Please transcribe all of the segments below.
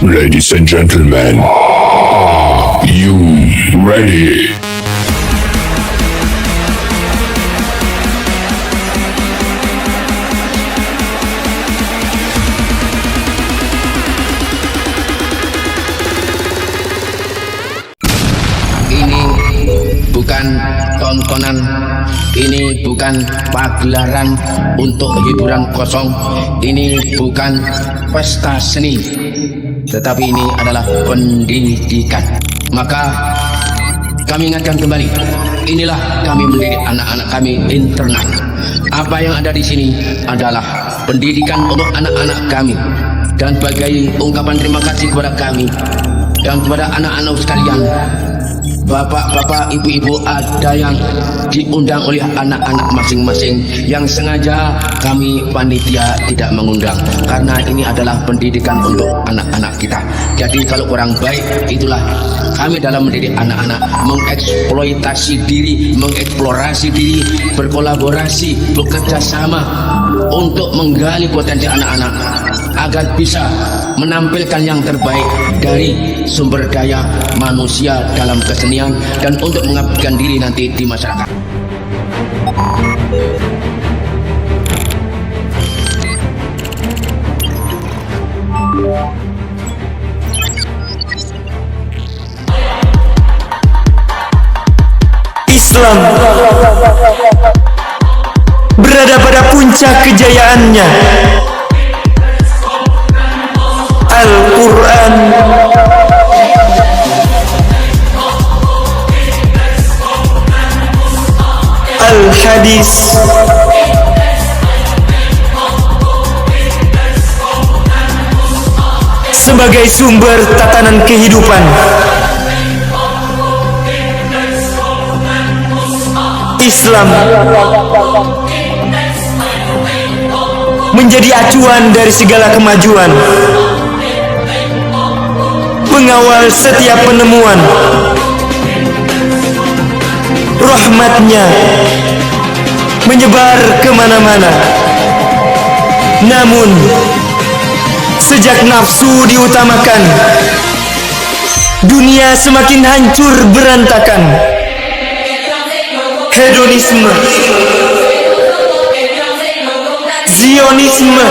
Ladies and gentlemen, are you ready? Ini bukan tontonan, ini bukan pagelaran untuk hiburan kosong, ini bukan pesta seni, tetapi ini adalah pendidikan. Maka kami ingatkan kembali, inilah kami mendidik anak-anak kami internal. Apa yang ada di sini adalah pendidikan untuk anak-anak kami. Dan sebagai ungkapan terima kasih kepada kami dan kepada anak-anak sekalian, bapak-bapak, ibu-ibu, ada yang diundang oleh anak-anak masing-masing yang sengaja kami panitia tidak mengundang, karena ini adalah pendidikan untuk anak-anak kita. Jadi kalau kurang baik, itulah kami dalam mendidik anak-anak, mengeksploitasi diri, mengeksplorasi diri, berkolaborasi, bekerja sama untuk menggali potensi anak-anak agar bisa menampilkan yang terbaik dari sumber daya manusia dalam kesenian dan untuk mengabdikan diri nanti di masyarakat. Islam berada pada puncak kejayaannya. Al-Quran, Al-Hadis, sebagai sumber tatanan kehidupan. Islam menjadi acuan dari segala kemajuan, pengawal setiap penemuan. Rahmatnya menyebar kemana-mana. Namun sejak nafsu diutamakan, dunia semakin hancur berantakan. Hedonisme, Zionisme,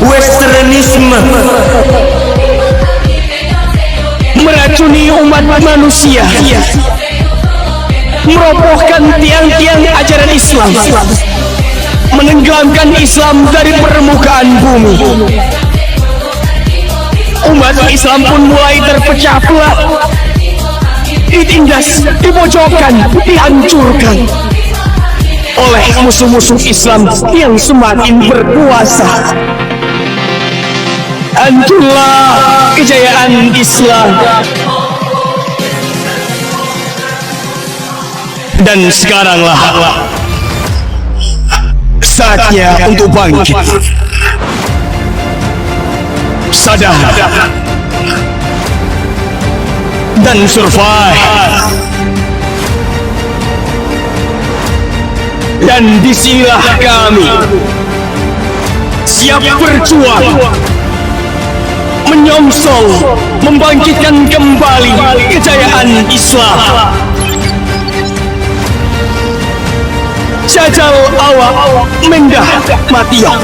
Westernisme meracuni umat manusia, merobohkan tiang-tiang ajaran Islam, menenggelamkan Islam dari permukaan bumi. Umat Islam pun mulai terpecah belah, ditindas, dipojokkan, dihancurkan oleh musuh-musuh Islam yang semakin berkuasa. Hancurlah kejayaan Islam. Dan sekaranglah saatnya untuk bangkit. Sadar dan survive. Dan disinilah kami siap berjuang, menyongsong, membangkitkan kembali kejayaan Islam. Jajal awak mendah matiok,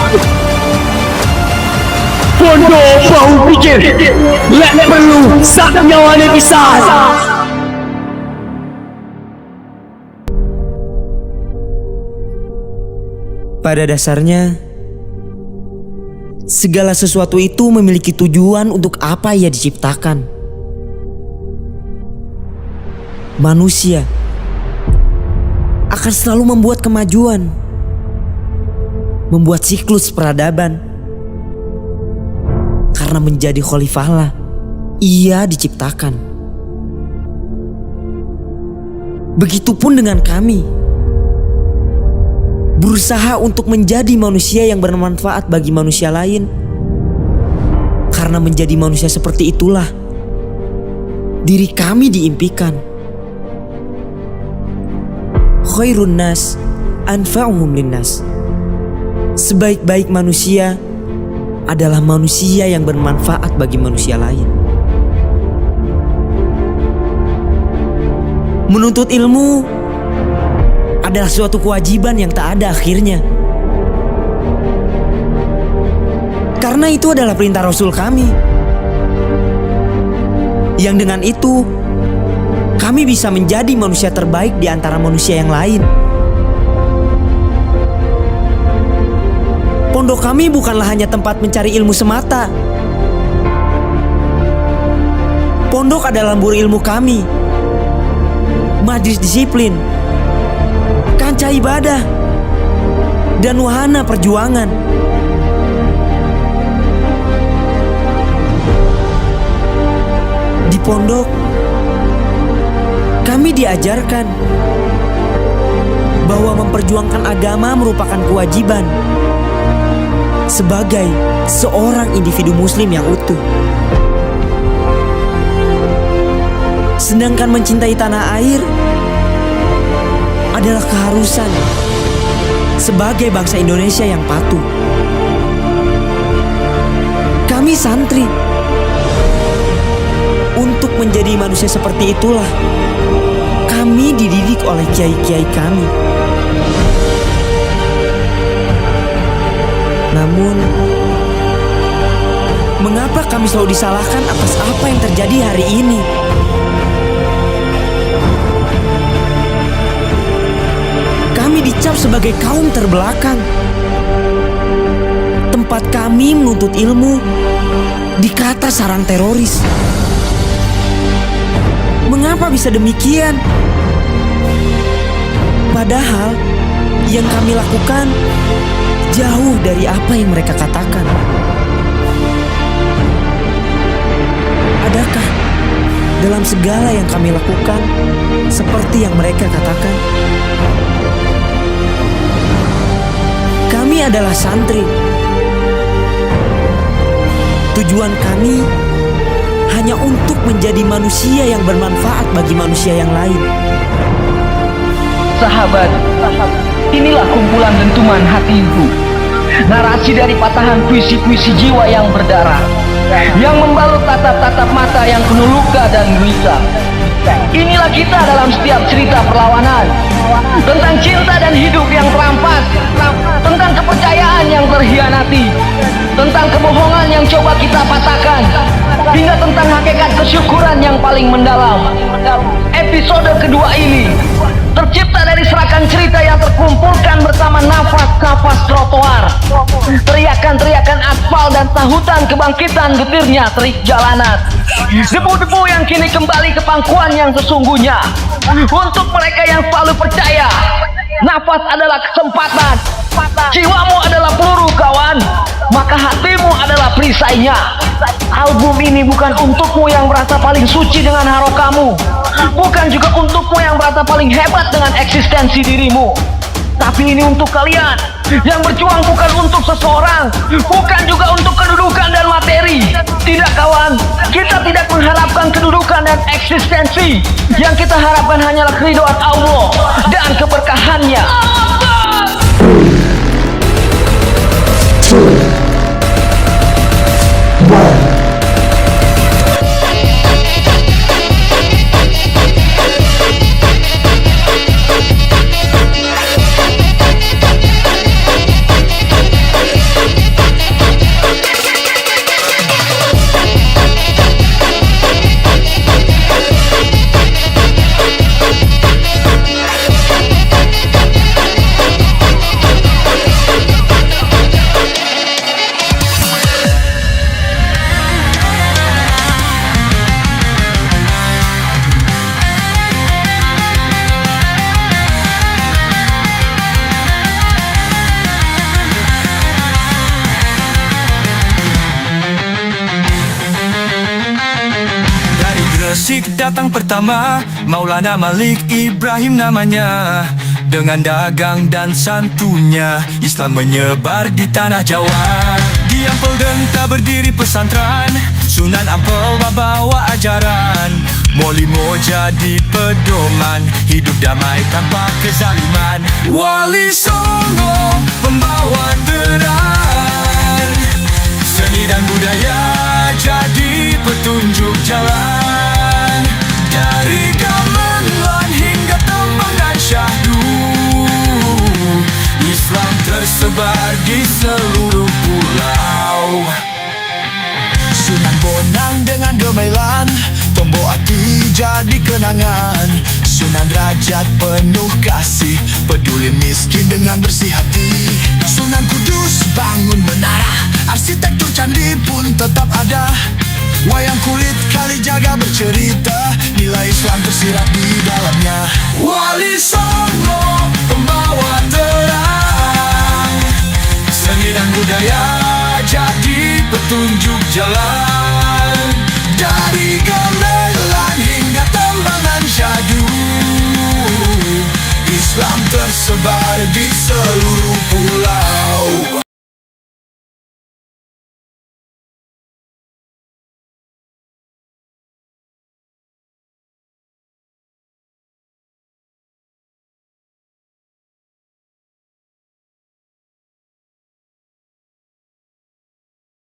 bondo bau pikir, lek perlu sak nyawane pisan. Pada dasarnya, segala sesuatu itu memiliki tujuan untuk apa ia diciptakan. Manusia akan selalu membuat kemajuan. membuat siklus peradaban. Karena menjadi khalifahlah ia diciptakan. Begitupun dengan kami, berusaha untuk menjadi manusia yang bermanfaat bagi manusia lain. Karena menjadi manusia seperti itulah diri kami diimpikan. Khairun nas anfa'uhum linnas. Sebaik-baik manusia adalah manusia yang bermanfaat bagi manusia lain. Menuntut ilmu adalah suatu kewajiban yang tak ada akhirnya. Karena itu adalah perintah Rasul kami. Yang dengan itu, kami bisa menjadi manusia terbaik di antara manusia yang lain. Pondok kami bukanlah hanya tempat mencari ilmu semata. Pondok adalah lembur ilmu kami, majelis disiplin, kancah ibadah, dan wahana perjuangan. Di pondok, kami diajarkan bahwa memperjuangkan agama merupakan kewajiban sebagai seorang individu muslim yang utuh. Sedangkan mencintai tanah air adalah keharusan sebagai bangsa Indonesia yang patuh. Kami santri. Untuk menjadi manusia seperti itulah kami dididik oleh kiai-kiai kami. Namun, mengapa kami selalu disalahkan atas apa yang terjadi hari ini? Kami dicap sebagai kaum terbelakang. Tempat kami menuntut ilmu dikata sarang teroris. Mengapa bisa demikian? Padahal yang kami lakukan jauh dari apa yang mereka katakan. Adakah dalam segala yang kami lakukan seperti yang mereka katakan? Kami adalah santri. Tujuan kami hanya untuk menjadi manusia yang bermanfaat bagi manusia yang lain. Sahabat, inilah kumpulan dentuman hatiku. Narasi dari patahan puisi-puisi jiwa yang berdarah, yang membalut tatap-tatap mata yang penuh luka dan gelisah. Inilah kita dalam setiap cerita perlawanan, tentang cinta dan hidup yang terampas, tentang kepercayaan yang terhianati, tentang kebohongan yang coba kita patahkan, hingga tentang hakikat kesyukuran yang paling mendalam. Episode kedua ini tercipta dari serakan cerita yang terkumpulkan bersama nafas-nafas trotoar, teriakan-teriakan aspal dan sahutan kebangkitan getirnya terik jalanan, debu-debu yang kini kembali ke pangkuan yang sesungguhnya. Untuk mereka yang selalu percaya, nafas adalah kesempatan, jiwamu adalah peluru kawan, maka hatimu adalah perisainya. Album ini bukan untukmu yang merasa paling suci dengan harokamu, bukan juga untukmu yang merasa paling hebat dengan eksistensi dirimu, tapi ini untuk kalian yang berjuang bukan untuk seseorang, bukan juga untuk kedudukan dan materi. Tidak kawan, kita tidak mengharapkan kedudukan dan eksistensi. Yang kita harapkan hanyalah keridhaan Allah dan keberkahannya. Musyrik datang pertama, Maulana Malik Ibrahim namanya. Dengan dagang dan santunya, Islam menyebar di tanah Jawa. Di Ampel Genta berdiri pesantren, Sunan Ampel membawa ajaran. Molimo jadi pedoman, hidup damai tanpa kezaliman. Wali Songo pembawa terang, seni dan budaya jadi petunjuk jalan. Dari gamelan hingga tembakan syahdu, Islam tersebar di seluruh pulau. Sunan Bonang dengan gemelan, Tombo Ati jadi kenangan. Sunan Derajat penuh kasih, peduli miskin dengan bersih hati. Sunan Kudus bangun menara, arsitektur candi pun tetap ada. Wayang kulit Kalijaga bercerita, nilai Islam tersirat di dalamnya. Wali Songo pembawa terang, seni dan budaya jadi petunjuk jalan. Dari gamelan hingga tembakan syahdu, Islam tersebar di seluruh